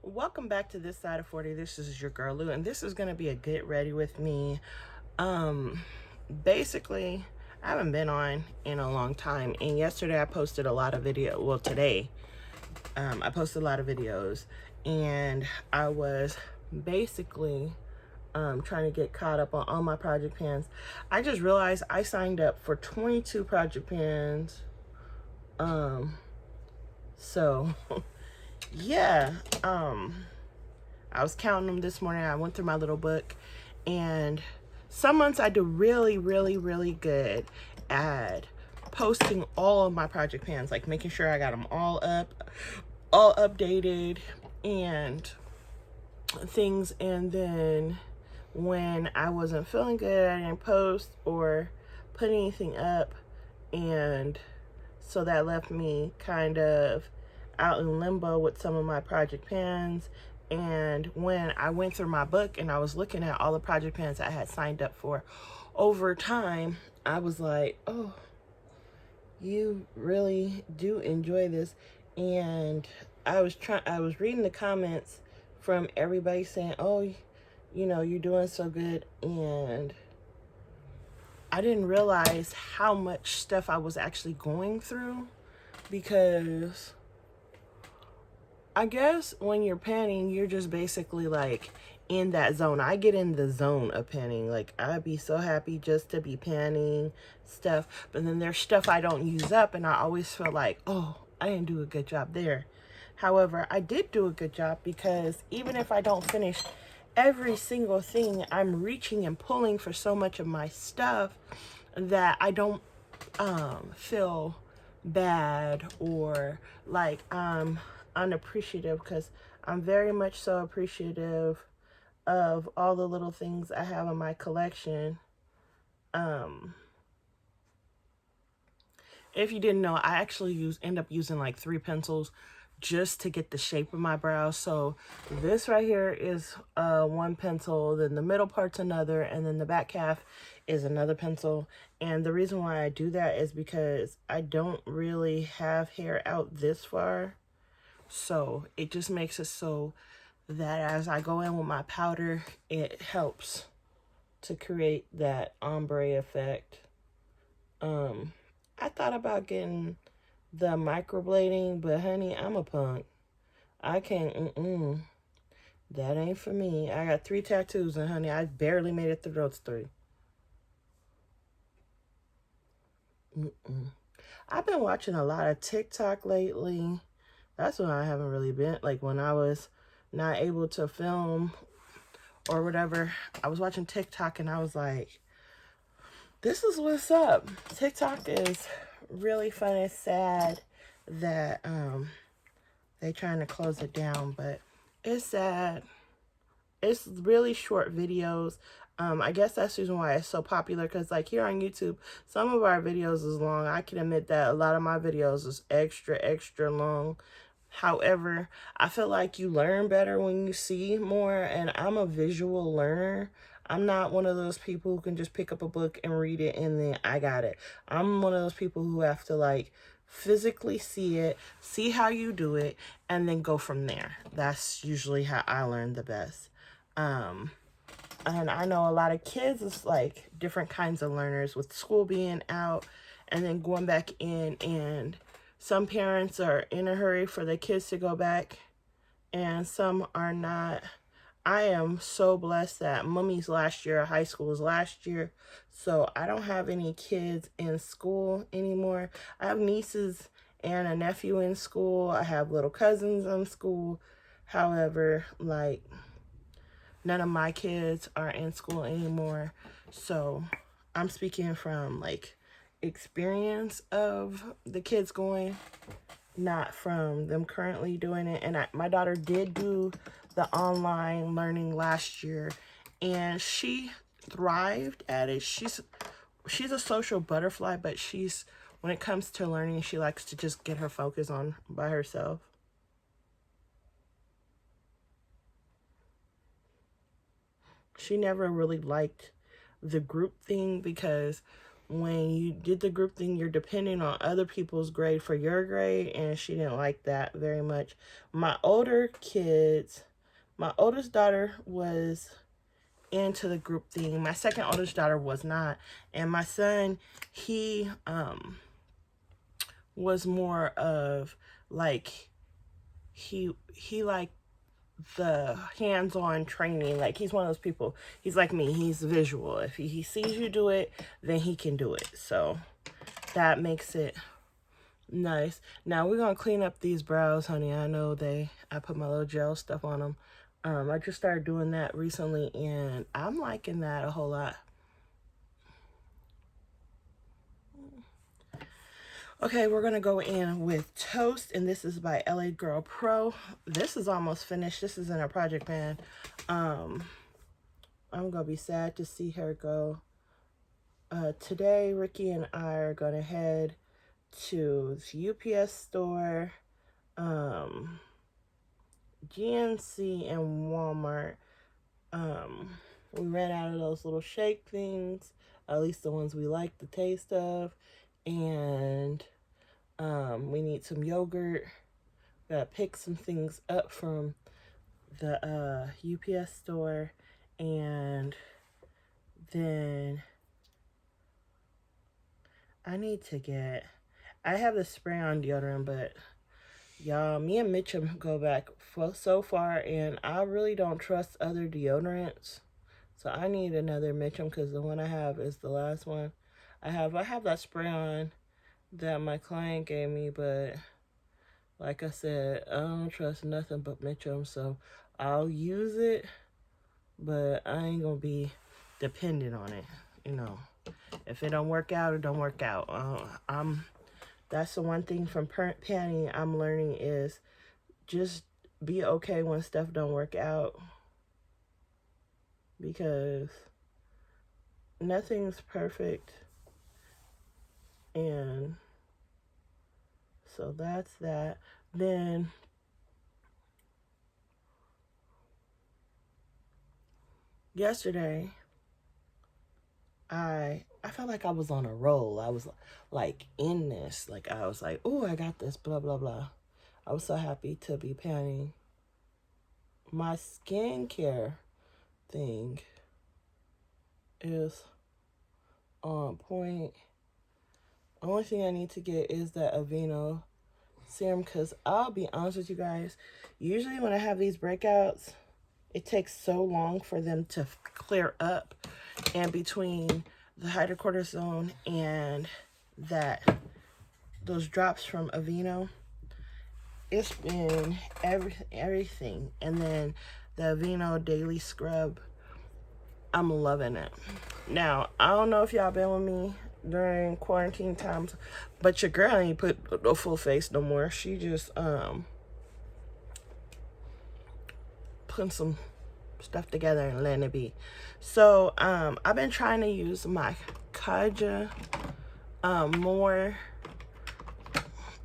Welcome back to This Side of 40. This is your girl Lou, and this is going to be a get ready with me. Um, Basically, I haven't been on in a long time, and yesterday I posted a lot of video. Well, today, I posted a lot of videos, and I was basically trying to get caught up on all my project pans. I just realized I signed up for 22 project pans. So yeah, I was counting them this morning. I went through my little book, and some months I do really, really, really good at posting all of my project pans, like making sure I got them all up, all updated, and things. And then when I wasn't feeling good, I didn't post or put anything up, and so that left me kind of out in limbo with some of my project pans. And when I went through my book and I was looking at all the project pans I had signed up for over time, I was like, oh, you really do enjoy this. And I was reading the comments from everybody saying, oh, you're doing so good. And I didn't realize how much stuff I was actually going through, because I guess when you're panning, you're just basically like in that zone. I get in the zone of panning. Like, I'd be so happy just to be panning stuff. But then there's stuff I don't use up, and I always feel like, oh, I didn't do a good job there. However, I did do a good job, because even if I don't finish every single thing, I'm reaching and pulling for so much of my stuff that I don't feel bad or like I'm unappreciative, because I'm very much so appreciative of all the little things I have in my collection. If you didn't know, I actually end up using like 3 pencils just to get the shape of my brows. So this right here is one pencil, then the middle part's another, and then the back half is another pencil. And the reason why I do that is because I don't really have hair out this far. So it just makes it so that as I go in with my powder, it helps to create that ombre effect. I thought about getting the microblading, but honey, I'm a punk. I can't, that ain't for me. I got 3 tattoos, and honey, I barely made it through those 3. I've been watching a lot of TikTok lately. That's when I haven't really been, like when I was not able to film or whatever. I was watching TikTok and I was like, this is what's up. TikTok is really fun. It's sad that they trying to close it down, but it's sad. It's really short videos. I guess that's the reason why it's so popular, because like here on YouTube, some of our videos is long. I can admit that a lot of my videos is extra long. However, I feel like you learn better when you see more, and I'm a visual learner. I'm not one of those people who can just pick up a book and read it and then I got it. I'm one of those people who have to like physically see it, see how you do it, and then go from there. That's usually how I learn the best. And I know a lot of kids is like different kinds of learners, with school being out and then going back in, and some parents are in a hurry for the kids to go back and some are not. I am so blessed that Mummy's last year of high school was last year, so I don't have any kids in school anymore. I have nieces and a nephew in school. I have little cousins in school. However, like, none of my kids are in school anymore. So I'm speaking from like experience of the kids going, not from them currently doing it. And my daughter did do the online learning last year, and she thrived at it. She's a social butterfly, but when it comes to learning, she likes to just get her focus on by herself. She never really liked the group thing, because when you did the group thing, you're depending on other people's grade for your grade, and she didn't like that very much. My older kids, my oldest daughter was into the group thing. My second oldest daughter was not. And my son, he was more of like, he liked the hands-on training. Like, he's one of those people, he's like me, he's visual. If he sees you do it, then he can do it. So that makes it nice. Now we're gonna clean up these brows, honey. I know I put my little gel stuff on them. I just started doing that recently, and I'm liking that a whole lot. Okay, we're gonna go in with Toast, and this is by LA Girl Pro. This is almost finished. This is in a project pan. I'm gonna be sad to see her go. Today, Ricky and I are gonna head to the UPS store, GNC, and Walmart. We ran out of those little shake things, at least the ones we like the taste of, and we need some yogurt. Gotta pick some things up from the UPS store, and then I have the spray-on deodorant, but y'all, me and Mitchum go back so far, and I really don't trust other deodorants. So I need another Mitchum, because the one I have is the last one. I have that spray-on that my client gave me, but like I said, I don't trust nothing but Mitchum, so I'll use it, but I ain't gonna be dependent on it, you know. If it don't work out, it don't work out. That's the one thing from panning I'm learning, is just be okay when stuff don't work out, because nothing's perfect. And so that's that. Then yesterday, I felt like I was on a roll. I was like in this. Like, I was like, oh, I got this, blah, blah, blah. I was so happy to be panning. My skincare thing is on point. Only thing I need to get is that Aveeno serum, because I'll be honest with you guys, usually when I have these breakouts, it takes so long for them to clear up, and between the hydrocortisone and those drops from Aveeno, it's been everything. And then the Aveeno daily scrub, I'm loving it. Now, I don't know if y'all been with me during quarantine times, but your girl ain't put a full face no more. She just putting some stuff together and letting it be. So I've been trying to use my Kaja more,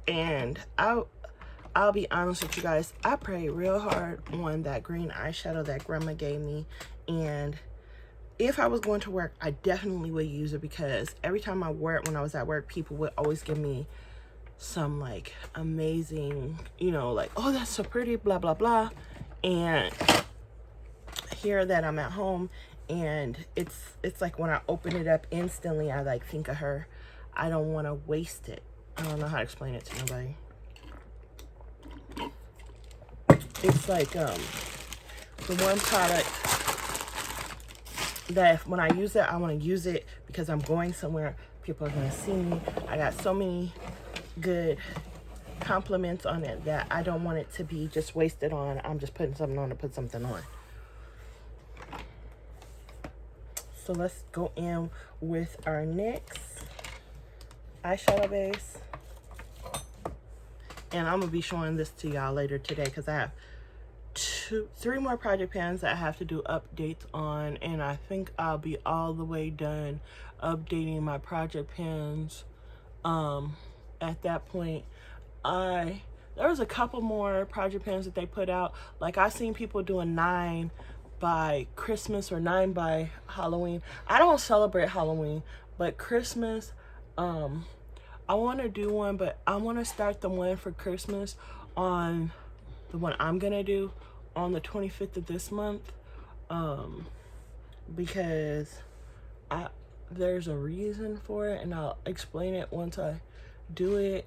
and I'll be honest with you guys, I prayed real hard on that green eyeshadow that grandma gave me, and if I was going to work, I definitely would use it, because every time I wore it when I was at work, people would always give me some like amazing, you know, like, oh, that's so pretty, blah, blah, blah. And here that I'm at home, and it's like when I open it up instantly, I like think of her. I don't want to waste it. I don't know how to explain it to nobody. It's like the one product that when I use it, I want to use it because I'm going somewhere. People are going to see me. I got so many good compliments on it that I don't want it to be just wasted on, I'm just putting something on to put something on. So let's go in with our NYX eyeshadow base. And I'm going to be showing this to y'all later today, because I have three more project pans that I have to do updates on, and I think I'll be all the way done updating my project pans. At that point, there was a couple more project pans that they put out. Like, I seen people doing 9 by Christmas or 9 by Halloween. I don't celebrate Halloween, But Christmas, I want to do one, but I want to start the one for Christmas on the one I'm going to do on the 25th of this month, because there's a reason for it, and I'll explain it once I do it.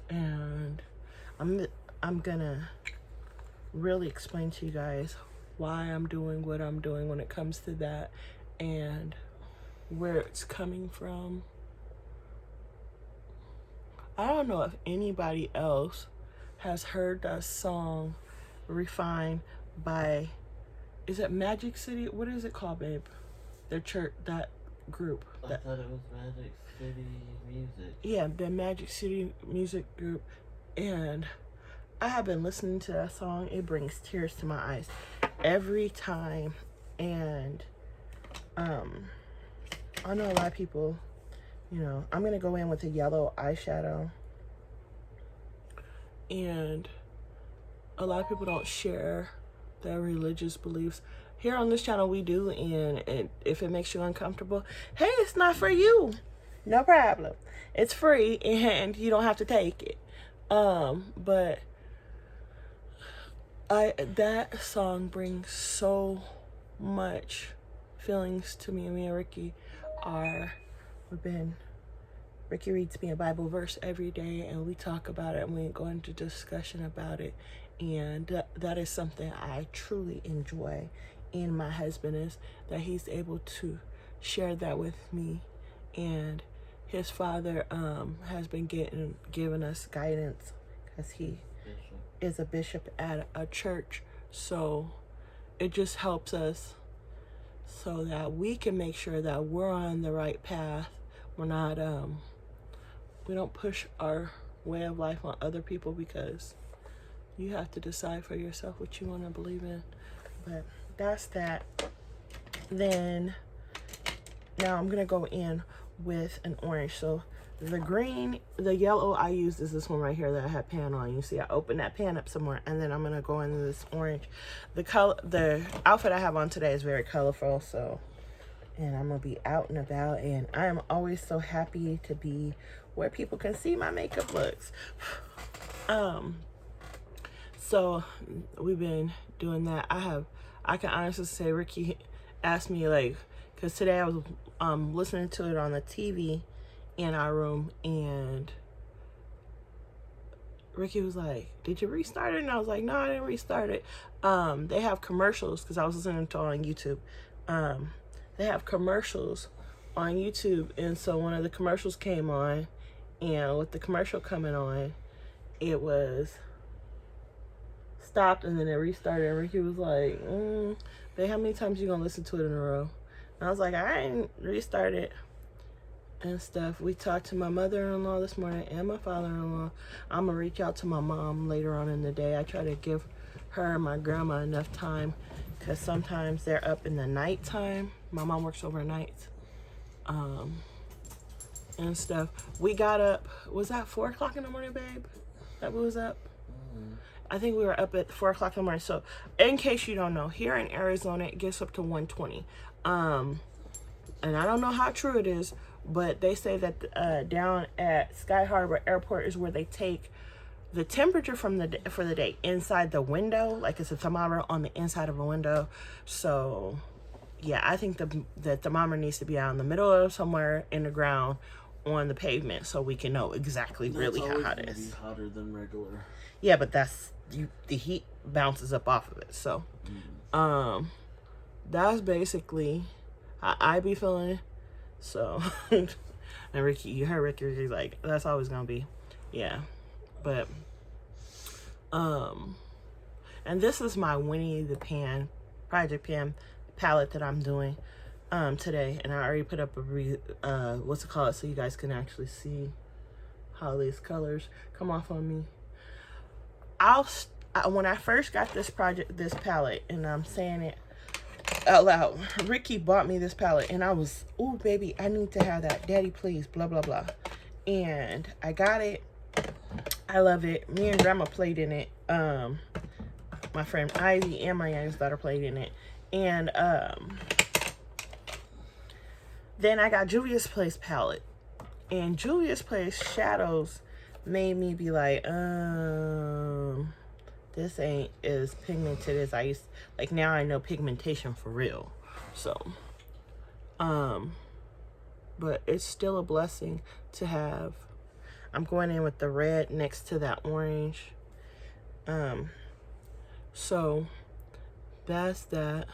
And I'm gonna really explain to you guys why I'm doing what I'm doing when it comes to that, and where it's coming from. I don't know if anybody else has heard that song Refined by, is it Magic City? What is it called, babe? Their church, that group. I thought it was Magic City Music. Yeah, the Magic City Music Group. And I have been listening to that song. It brings tears to my eyes every time. And I know a lot of people, you know, I'm going to go in with a yellow eyeshadow. And a lot of people don't share their religious beliefs. Here on this channel we do, and if it makes you uncomfortable, hey, it's not for you. No problem. It's free and you don't have to take it. But that song brings so much feelings to me. Me and Ricky Ricky reads me a Bible verse every day, and we talk about it, and we go into discussion about it. And that is something I truly enjoy in my husband, is that he's able to share that with me. And his father has been giving us guidance, because he is a bishop at a church. So it just helps us so that we can make sure that we're on the right path. We're not, we don't push our way of life on other people, because you have to decide for yourself what you want to believe in. But that's that. Then now I'm going to go in with an orange. So the yellow I used is this one right here that I had pan on. You see, I opened that pan up somewhere, and then I'm going to go into this orange. The outfit I have on today is very colorful, so, and I'm going to be out and about, and I am always so happy to be where people can see my makeup looks. So we've been doing that. I can honestly say Ricky asked me, like, because today I was listening to it on the TV in our room, and Ricky was like, did you restart it? And I was like, no, I didn't restart it. They have commercials, because I was listening to it on YouTube. They have commercials on YouTube, and so one of the commercials came on, and with the commercial coming on, it was stopped, and then it restarted, and Ricky was like, babe, how many times you gonna listen to it in a row? And I was like, I ain't restarted and stuff. We talked to my mother-in-law this morning and my father-in-law. I'm gonna reach out to my mom later on in the day. I try to give her and my grandma enough time, because sometimes they're up in the nighttime. My mom works overnight, and stuff. We got up, was that 4 o'clock in the morning, babe, that we was up? I think we were up at 4 o'clock in the morning. So in case you don't know, here in Arizona, it gets up to 120. And I don't know how true it is, but they say that down at Sky Harbor Airport is where they take the temperature for the day inside the window, like it's a thermometer on the inside of a window. So yeah, I think the thermometer needs to be out in the middle of somewhere in the ground on the pavement, so we can know exactly really how hot it is. Be hotter than regular. Yeah, but the heat bounces up off of it. So that's basically how I be feeling. So and Ricky, you heard Ricky's like, that's always gonna be. Yeah. But and this is my Winnie the Pan Project Pan palette that I'm doing today, and I already put up a what's it called, so you guys can actually see how these colors come off on me. When I first got this palette, and I'm saying it out loud, Ricky bought me this palette, and I was, ooh, baby, I need to have that. Daddy, please, blah, blah, blah. And I got it. I love it. Me and Grandma played in it. my friend Ivy and my youngest daughter played in it. And then I got Juvia's Place palette. And Juvia's Place shadows made me be like, this ain't as pigmented as I used. Like, now I know pigmentation for real. So, but it's still a blessing to have. I'm going in with the red next to that orange. So that's that.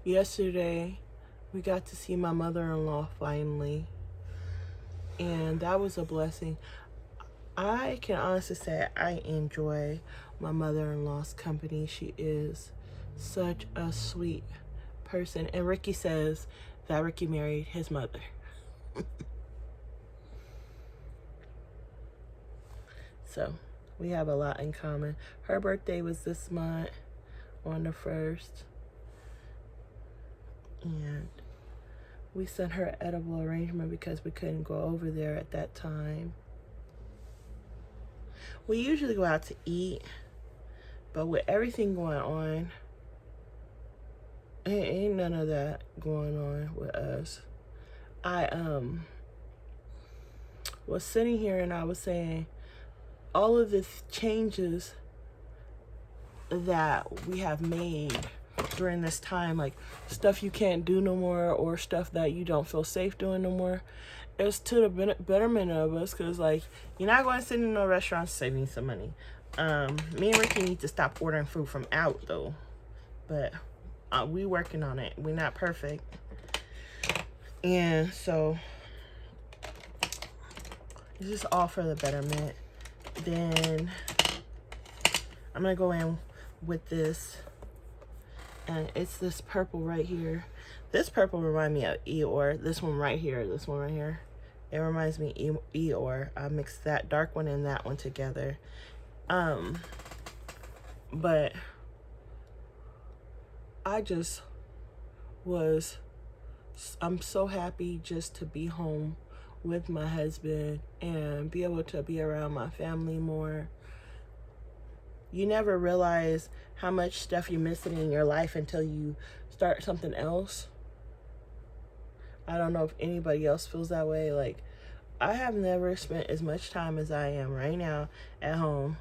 Yesterday, we got to see my mother-in-law finally, and that was a blessing. I can honestly say I enjoy my mother-in-law's company. She is such a sweet person. And Ricky says that Ricky married his mother. So we have a lot in common. Her birthday was this month on the 1st. And we sent her an edible arrangement because we couldn't go over there at that time. We usually go out to eat, but with everything going on, ain't none of that going on with us. I was sitting here and I was saying all of the changes that we have made during this time, like stuff you can't do no more or stuff that you don't feel safe doing no more, it's to the betterment of us, because like you're not going to sit in no restaurants saving some money. Me and Ricky need to stop ordering food from out though, but we working on it. We're not perfect. And so it's just all for the betterment. Then I'm gonna go in with this, and it's this purple right here. This purple reminds me of Eeyore. This one right here, it reminds me of Eeyore. I mixed that dark one and that one together. But I'm so happy just to be home with my husband and be able to be around my family more. You never realize how much stuff you're missing in your life until you start something else. I don't know if anybody else feels that way. Like, I have never spent as much time as I am right now at home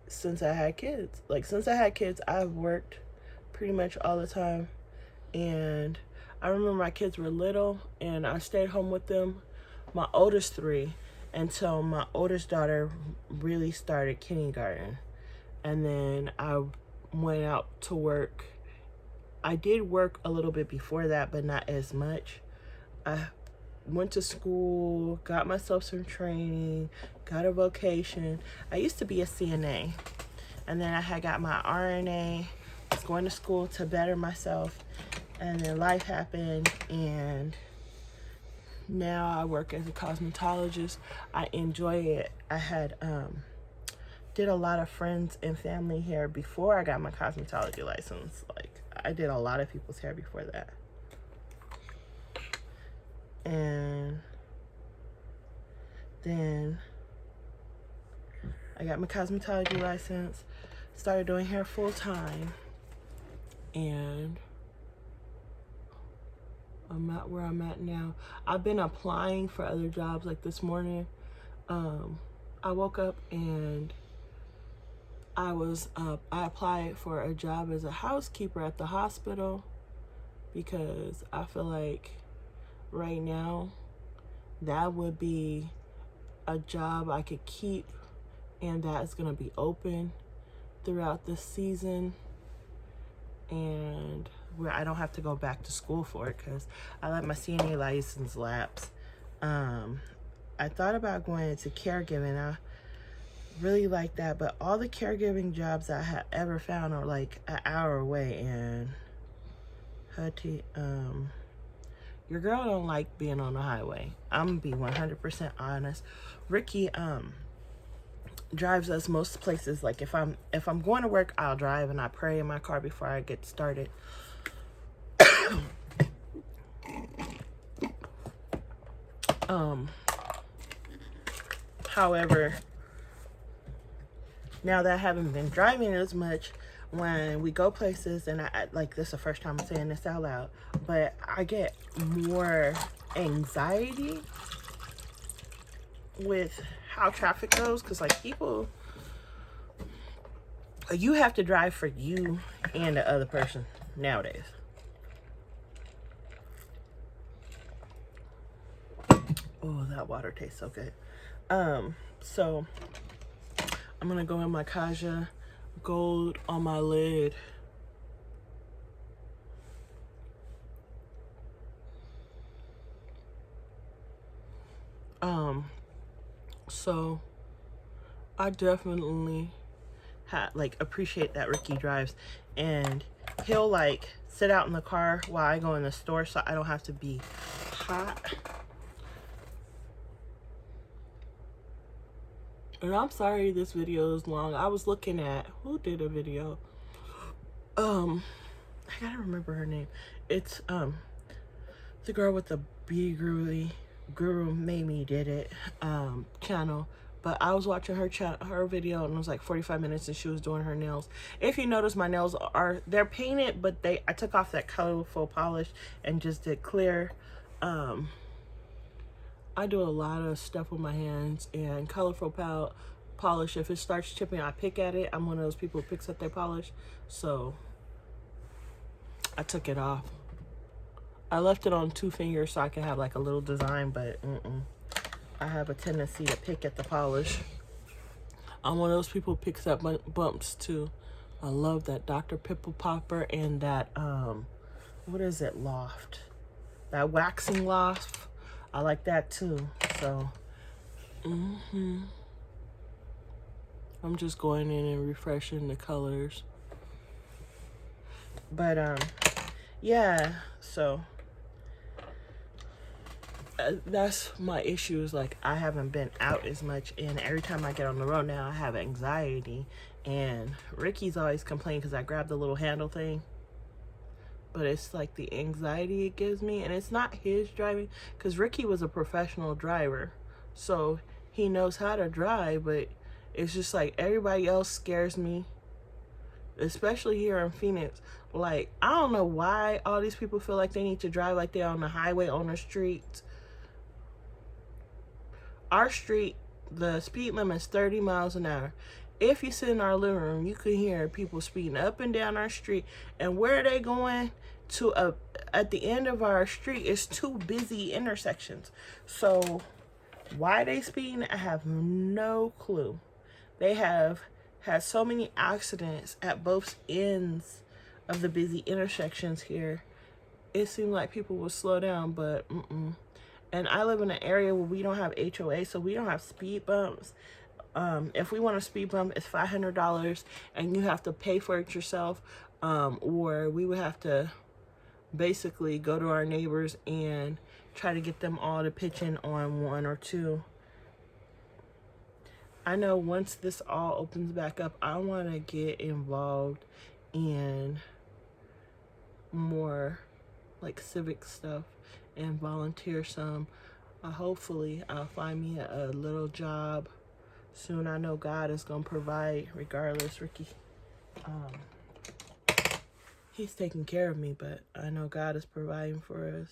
since I had kids. Like, since I had kids, I've worked pretty much all the time. And I remember my kids were little and I stayed home with them, my oldest 3, until my oldest daughter really started kindergarten. And then I went out to work. I did work a little bit before that, but not as much. I went to school, got myself some training, got a vocation. I used to be a CNA, and then I had got my RNA, was going to school to better myself, and then life happened, and now I work as a cosmetologist. I enjoy it. I had did a lot of friends and family hair before I got my cosmetology license. Like, I did a lot of people's hair before that. And then I got my cosmetology license, started doing hair full time, and I'm at where I'm at now. I've been applying for other jobs. Like this morning, I woke up and I applied for a job as a housekeeper at the hospital, because I feel like right now that would be a job I could keep, and that is going to be open throughout this season, and where I don't have to go back to school for it, because I let my CNA license lapse. I thought about going into caregiving. I really like that, but all the caregiving jobs I have ever found are like an hour away, and your girl don't like being on the highway. I'm gonna be 100% honest. Ricky drives us most places. Like, if I'm going to work, I'll drive, and I pray in my car before I get started. However, now that I haven't been driving as much, when we go places, and like, this is the first time I'm saying this out loud, but I get more anxiety with how traffic goes, because like people, you have to drive for you and the other person nowadays. Oh, that water tastes so good. So I'm gonna go in my Kaja gold on my lid. So I definitely like appreciate that Ricky drives, and he'll like sit out in the car while I go in the store so I don't have to be hot. And I'm sorry this video is long. I was looking at who did a video. I gotta remember her name. It's the girl with the Guru Made Me Did It channel. But I was watching her video, and it was like 45 minutes, and she was doing her nails. If you notice, my nails they're painted, but I took off that colorful polish and just did clear. I do a lot of stuff with my hands, and colorful polish, if it starts chipping, I pick at it. I'm one of those people who picks at their polish, so I took it off. I left it on 2 fingers so I can have like a little design, but I have a tendency to pick at the polish. I'm one of those people who picks up bumps too. I love that Dr. Pimple Popper and that, what is it, Loft? That waxing loft. I like that too. So, I'm just going in and refreshing the colors. But, yeah, so that's my issue, is like I haven't been out as much, and every time I get on the road now I have anxiety, and Ricky's always complaining because I grabbed the little handle thing, but it's like the anxiety it gives me, and it's not his driving, because Ricky was a professional driver, so he knows how to drive, but it's just like everybody else scares me, especially here in Phoenix. Like, I don't know why all these people feel like they need to drive like they're on the highway, on the street. Our street, the speed limit is 30 miles an hour. If you sit in our living room, you can hear people speeding up and down our street. And where are they going to? At the end of our street is 2 busy intersections. So why they speeding, I have no clue. They have had so many accidents at both ends of the busy intersections here. It seemed like people would slow down, but And I live in an area where we don't have HOA, so we don't have speed bumps. If we want a speed bump, it's $500, and you have to pay for it yourself, or we would have to basically go to our neighbors and try to get them all to pitch in on 1 or 2. I know once this all opens back up, I want to get involved in more like civic stuff and volunteer some. Hopefully I'll find me a little job soon. I know God is gonna provide regardless. Ricky, he's taking care of me, but I know God is providing for us.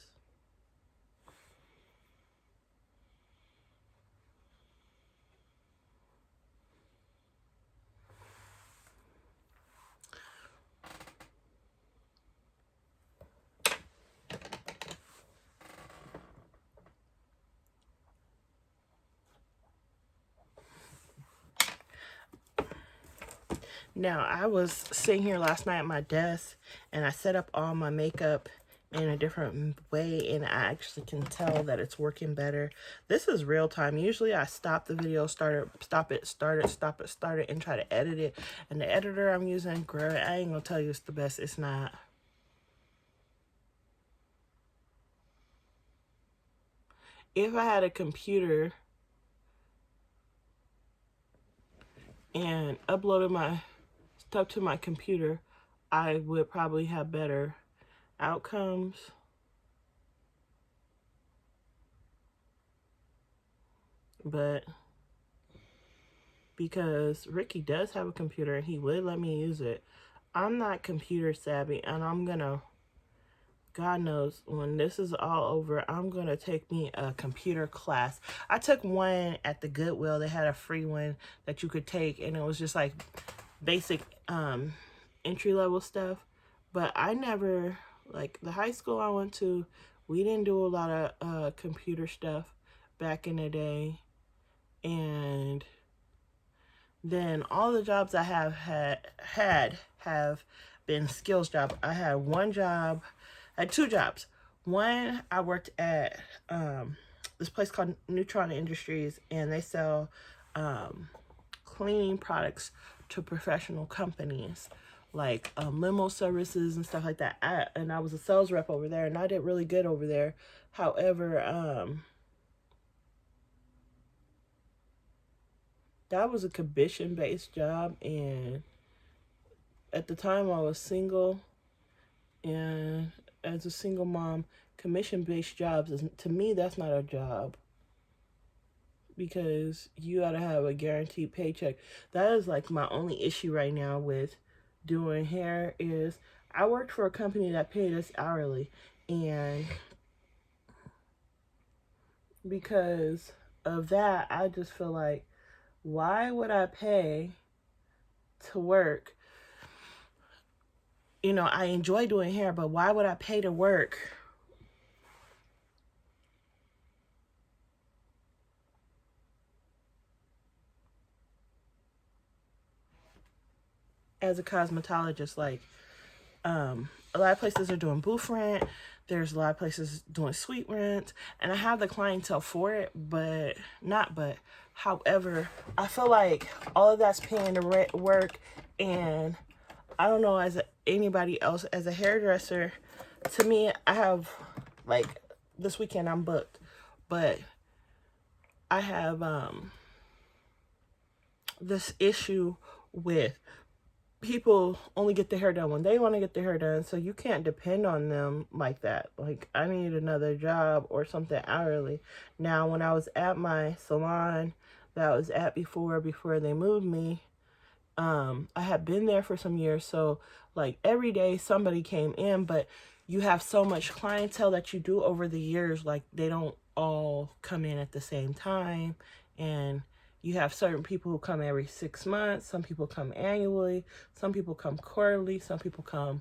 Now, I was sitting here last night at my desk, and I set up all my makeup in a different way, and I actually can tell that it's working better. This is real time. Usually I stop the video, stop it, start it, and try to edit it. And the editor I'm using, girl, I ain't gonna tell you it's the best. It's not. If I had a computer and uploaded my stuff to my computer, I would probably have better outcomes. But because Ricky does have a computer and he would let me use it. I'm not computer savvy, and I'm gonna, God knows, when this is all over, I'm gonna take me a computer class. I took one at the Goodwill. They had a free one that you could take, and it was just like basic entry level stuff. But I never, like the high school I went to, we didn't do a lot of computer stuff back in the day. And then all the jobs I have been skills jobs. I had two jobs. One, I worked at this place called Neutron Industries, and they sell cleaning products to professional companies, like limo services and stuff like that. I was a sales rep over there, and I did really good over there. However, that was a commission-based job, and at the time I was single, and as a single mom, commission-based jobs to me, that's not a job, because you gotta have a guaranteed paycheck. That is like my only issue right now with doing hair. Is I worked for a company that paid us hourly, and because of that, I just feel like, why would I pay to work? You know, I enjoy doing hair, but why would I pay to work as a cosmetologist? Like, a lot of places are doing booth rent. There's a lot of places doing suite rent, and I have the clientele for it, but however, I feel like all of that's paying the rent work, and I don't know, as anybody else, as a hairdresser, to me, I have, like, this weekend I'm booked, but I have this issue with people only get their hair done when they want to get their hair done, so you can't depend on them like that. Like, I need another job or something hourly. Now, when I was at my salon that I was at before they moved me, I had been there for some years, so like every day somebody came in, but you have so much clientele that you do over the years, like they don't all come in at the same time, and you have certain people who come every 6 months, some people come annually, some people come quarterly, some people come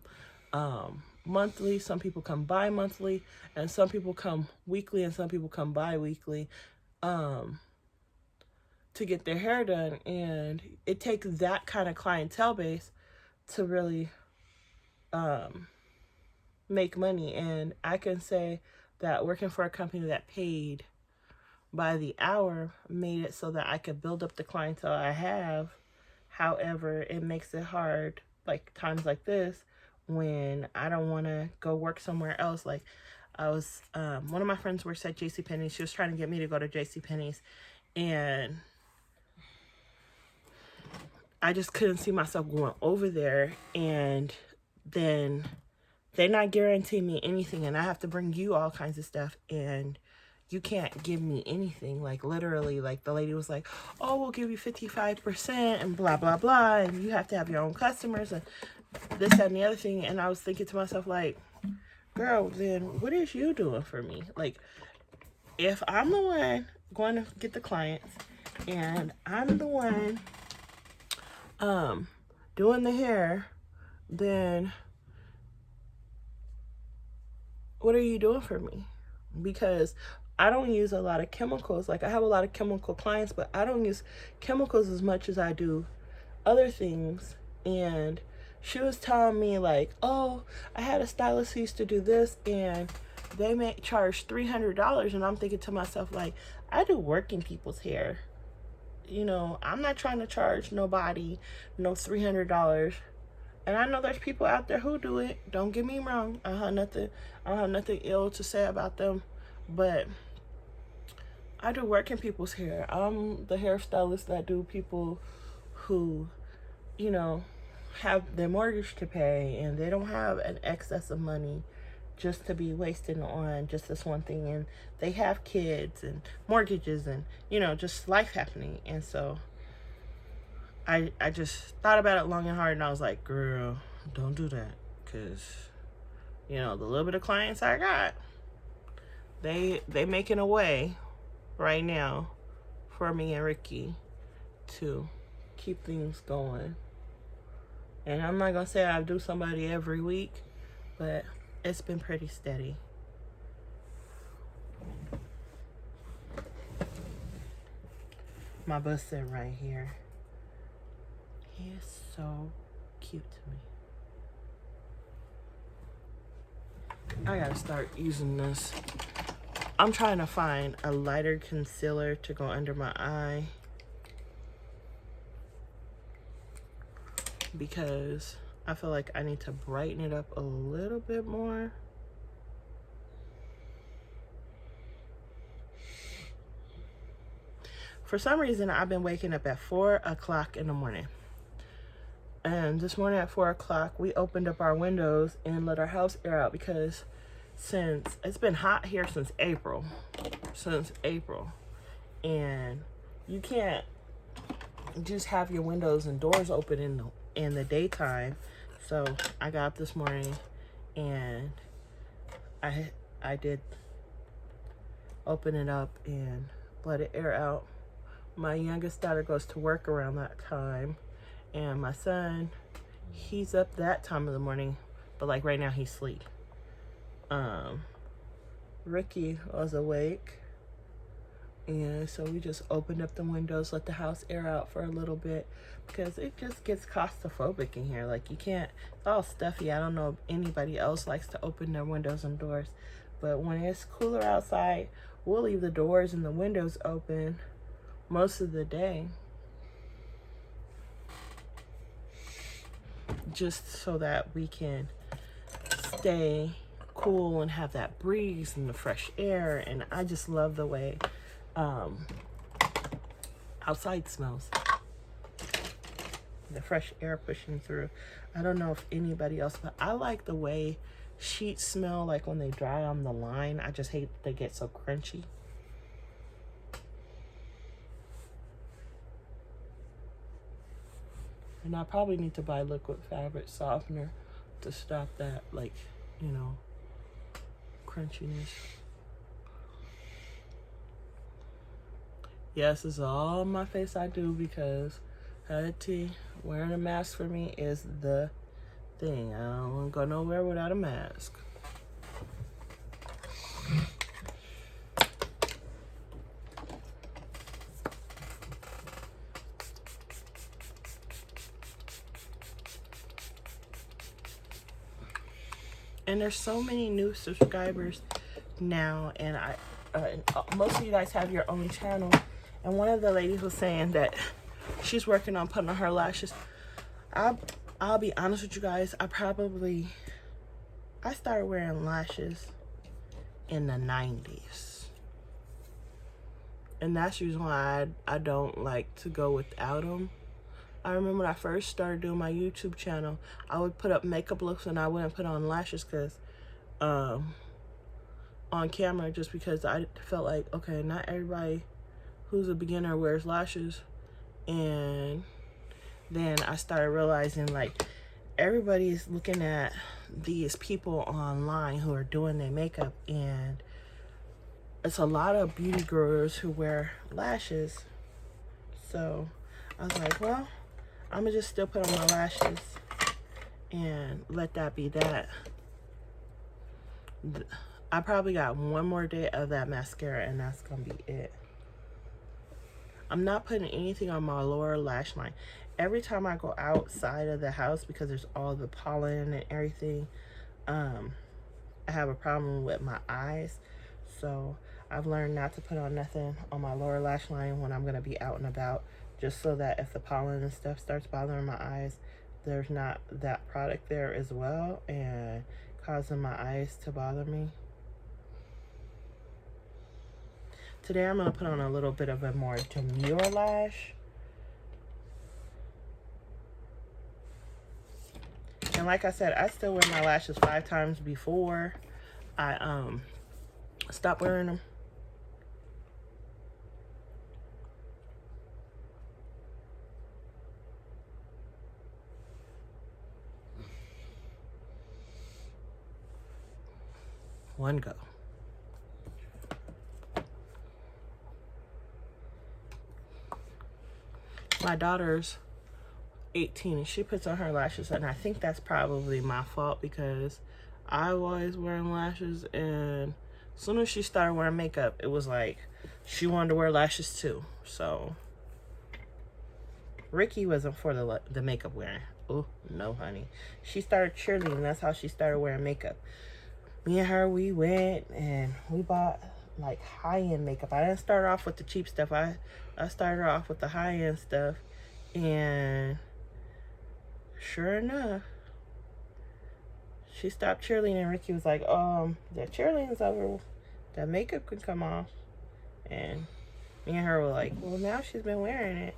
monthly, some people come bi-monthly, and some people come weekly, and some people come bi-weekly to get their hair done. And it takes that kind of clientele base to really make money. And I can say that working for a company that paid by the hour made it so that I could build up the clientele I have. However, it makes it hard, like times like this, when I don't want to go work somewhere else. Like, I was, one of my friends works at JCPenney. She was trying to get me to go to JCPenney's, and I just couldn't see myself going over there, and then they're not guaranteeing me anything, and I have to bring you all kinds of stuff, and you can't give me anything. Like, literally, like, the lady was like, oh, we'll give you 55% and blah, blah, blah, and you have to have your own customers and this, that, and the other thing. And I was thinking to myself, like, girl, then what is you doing for me? Like, if I'm the one going to get the clients, and I'm the one doing the hair, then what are you doing for me? Because I don't use a lot of chemicals. Like, I have a lot of chemical clients, but I don't use chemicals as much as I do other things. And she was telling me, like, oh, I had a stylist who used to do this, and they may charge $300. And I'm thinking to myself, like, I do working people's hair. You know, I'm not trying to charge nobody no $300. And I know there's people out there who do it. Don't get me wrong. I don't have nothing ill to say about them. But I do working people's hair. I'm the hairstylist that do people who, you know, have their mortgage to pay, and they don't have an excess of money just to be wasting on just this one thing. And they have kids and mortgages and, you know, just life happening. And so I just thought about it long and hard, and I was like, girl, don't do that, because, you know, the little bit of clients I got, they making a way right now for me and Ricky to keep things going. And I'm not gonna say I do somebody every week, but it's been pretty steady. My bus sit right here. He is so cute to me. I gotta start using this. I'm trying to find a lighter concealer to go under my eye, because I feel like I need to brighten it up a little bit more. For some reason, I've been waking up at 4 o'clock in the morning. And this morning at 4 o'clock, we opened up our windows and let our house air out, because since it's been hot here since April. And you can't just have your windows and doors open in the daytime. So I got up this morning and I did open it up and let it air out. My youngest daughter goes to work around that time, and my son, he's up that time of the morning, but like right now he's asleep. Ricky was awake, and so we just opened up the windows, let the house air out for a little bit, because it just gets claustrophobic in here. Like, you can't, it's all stuffy. I don't know if anybody else likes to open their windows and doors, but when it's cooler outside, we'll leave the doors and the windows open most of the day, just so that we can stay cool and have that breeze and the fresh air. And I just love the way outside smells, the fresh air pushing through. I don't know if anybody else, but I like the way sheets smell, like when they dry on the line. I just hate they get so crunchy. And I probably need to buy liquid fabric softener to stop that, like, you know, crunchiness. Yes, this is all on my face I do, because wearing a mask for me is the thing. I don't want to go nowhere without a mask. And there's so many new subscribers now, and most of you guys have your own channel. And one of the ladies was saying that she's working on putting on her lashes. I'll be honest with you guys. I started wearing lashes in the 90s, and that's the reason why I don't like to go without them. I remember when I first started doing my YouTube channel, I would put up makeup looks and I wouldn't put on lashes, because on camera, just because I felt like, okay, not everybody who's a beginner wears lashes. And then I started realizing, like, everybody's looking at these people online who are doing their makeup, and it's a lot of beauty gurus who wear lashes. So I was like, well, I'm gonna just still put on my lashes and let that be that. I probably got one more day of that mascara, and that's gonna be it. I'm not putting anything on my lower lash line. Every time I go outside of the house, because there's all the pollen and everything, I have a problem with my eyes. So I've learned not to put on nothing on my lower lash line when I'm gonna be out and about, just so that if the pollen and stuff starts bothering my eyes, there's not that product there as well and causing my eyes to bother me. Today I'm gonna put on a little bit of a more demure lash. And like I said, I still wear my lashes 5 times before I stop wearing them. one go. My daughter's 18 and she puts on her lashes, and I think that's probably my fault because I was always wearing lashes, and as soon as she started wearing makeup, it was like she wanted to wear lashes too. So Ricky wasn't for the makeup wearing. Oh no, honey. She started cheerleading. That's how she started wearing makeup. Me and her, we went and we bought like high-end makeup. I didn't start off with the cheap stuff. I started off with the high-end stuff, and sure enough, she stopped cheerleading. Ricky was like, the cheerleading's over. The makeup can come off. And me and her were like, well, now she's been wearing it.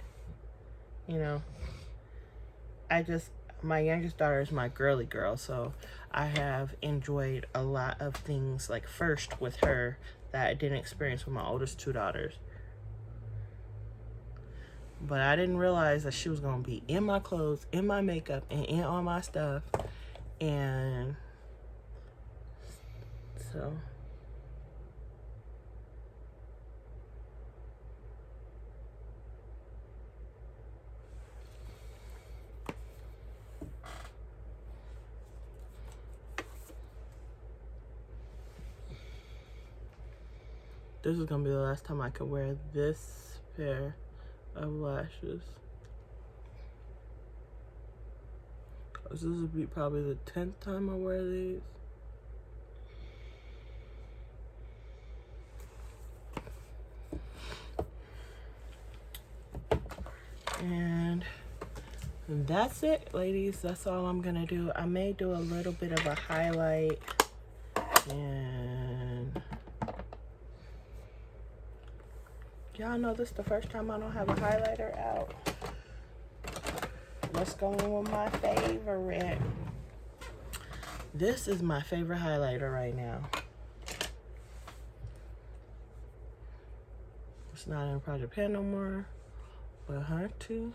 You know, my youngest daughter is my girly girl, so I have enjoyed a lot of things like first with her that I didn't experience with my oldest two daughters. But I didn't realize that she was going to be in my clothes, in my makeup, and in all my stuff. And so this is going to be the last time I could wear this pair of lashes. This will be probably the 10th time I wear these. And that's it, ladies. That's all I'm gonna do. I may do a little bit of a highlight, and y'all know this is the first time I don't have a highlighter out. Let's go in with my favorite. This is my favorite highlighter right now. It's not in Project Pan no more, but Hunty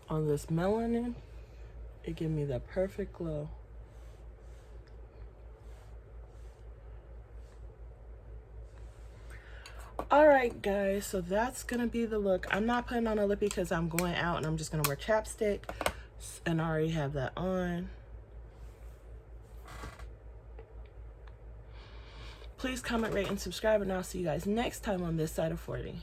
on this melanin, it gives me the perfect glow. Alright guys, so that's gonna be the look. I'm not putting on a lippy because I'm going out and I'm just gonna wear chapstick, and I already have that on. Please comment, rate, and subscribe, and I'll see you guys next time on This Side of 40.